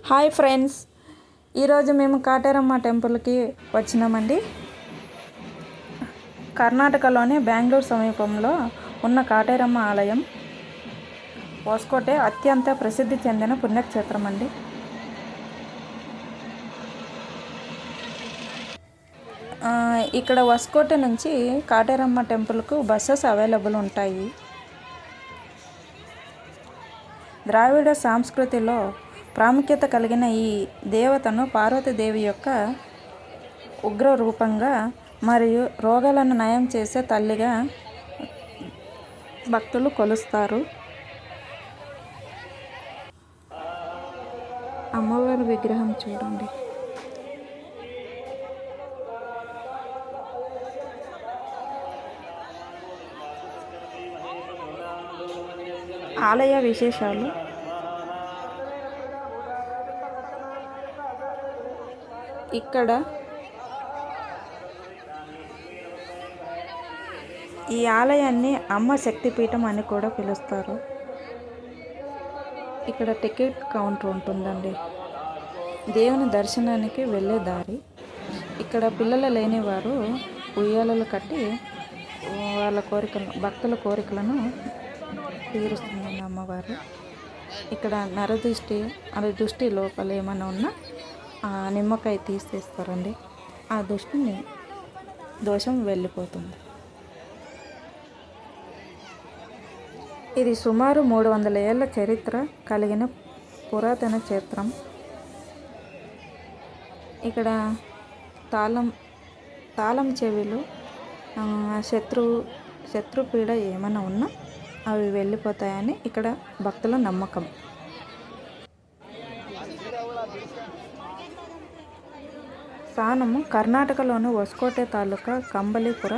Hi friends, ఈరోజు మేము కాటేరమ్మ టెంపుల్కి వచ్చినామండి. కర్ణాటకలోని బెంగళూరు సమీపంలో ఉన్న కాటేరమ్మ ఆలయం హొసకోటె అత్యంత ప్రసిద్ధి చెందిన పుణ్యక్షేత్రం అండి. ఇక్కడ హొసకోటె నుంచి కాటేరమ్మ టెంపుల్కు బస్సెస్ అవైలబుల్ ఉంటాయి. ద్రావిడ సంస్కృతిలో ప్రాముఖ్యత కలిగిన ఈ దేవతను పార్వతీదేవి యొక్క ఉగ్ర రూపంగా మరియు రోగాలను నయం చేసే తల్లిగా భక్తులు కొలుస్తారు. అమ్మవారి విగ్రహం చూడండి. ఆలయ విశేషాలు: ఇక్కడ ఈ ఆలయాన్ని అమ్మ శక్తిపీఠం అని కూడా పిలుస్తారు. ఇక్కడ టికెట్ కౌంటర్ ఉంటుందండి. దేవుని దర్శనానికి వెళ్ళే దారి. ఇక్కడ పిల్లలు లేని వారు ఉయ్యాలలు కట్టి వాళ్ళ భక్తుల కోరికలను తీరుస్తుందండి అమ్మవారు. ఇక్కడ దృష్టి లోపల ఏమైనా ఉన్నా నిమ్మకాయ తీసేస్తారండి. ఆ దోషం వెళ్ళిపోతుంది. ఇది సుమారు 300 ఏళ్ల చరిత్ర కలిగిన పురాతన క్షేత్రం. ఇక్కడ తాళం చెవిలు, శత్రుపీడ ఏమైనా ఉన్నా అవి వెళ్ళిపోతాయని ఇక్కడ భక్తుల నమ్మకం. స్థానము: కర్ణాటకలోని హొసకోటె తాలూకా కంబళీపుర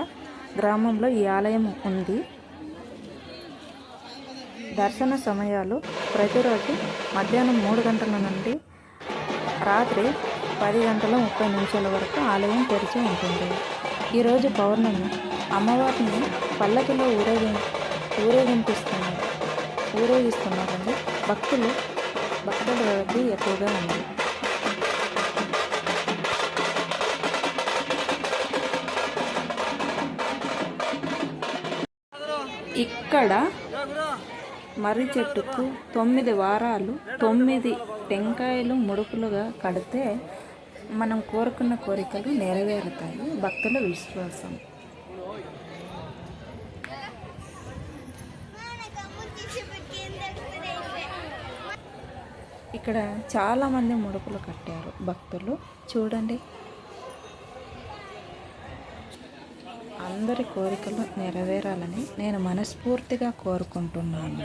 గ్రామంలో ఈ ఆలయం ఉంది. దర్శన సమయాలు: ప్రతిరోజు మధ్యాహ్నం 3 గంటల నుండి రాత్రి 10:30 వరకు ఆలయం తెరిచి ఉంటుంది. ఈరోజు పౌర్ణమి. అమ్మవారిని పల్లకిలో ఊరేగిస్తున్నారండి. భక్తుల రద్దీ ఎక్కువగా ఉంది. ఇక్కడ మర్రి చెట్టుకు 9 వారాలు 9 టెంకాయలు ముడుపులుగా కడితే మనం కోరుకున్న కోరికలు నెరవేరుతాయి. భక్తుల విశ్వాసం. ఇక్కడ చాలామంది ముడుపులు కట్టారు భక్తులు. చూడండి, అందరి కోరికలు నెరవేరాలని నేను మనస్ఫూర్తిగా కోరుకుంటున్నాను.